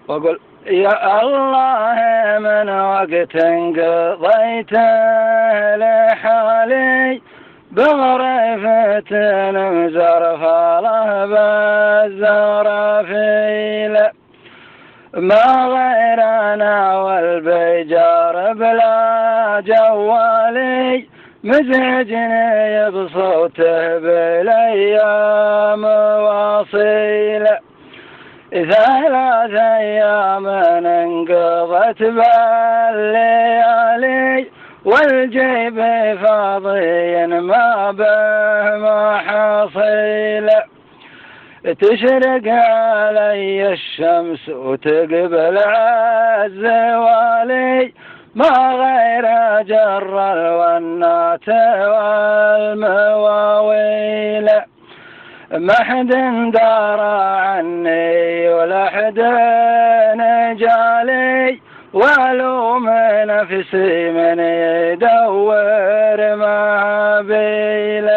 وأقول يا الله من وقت قضيته لحالي بغرفة مزرفله بالزرافيل، ما غيرنا والبجار بلا جوالي مزعجني بصوته بالايام واصيل. 3 أيام انقضت بالليالي والجيب فاضي ما به محصيل، تشرق علي الشمس وتقبل عالزوالي ما غير جر الونات والمواويل، ما حد درى عني ولا حد نجالي والوم نفسي من يدور مهابيل،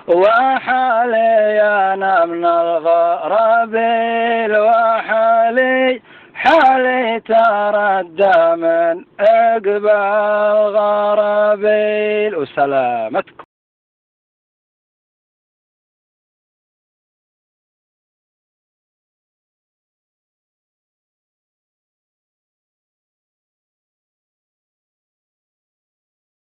وحالي أنا من الغرابيل وحالي حالي تردى من عقب الغرابيل. وسلامتكم.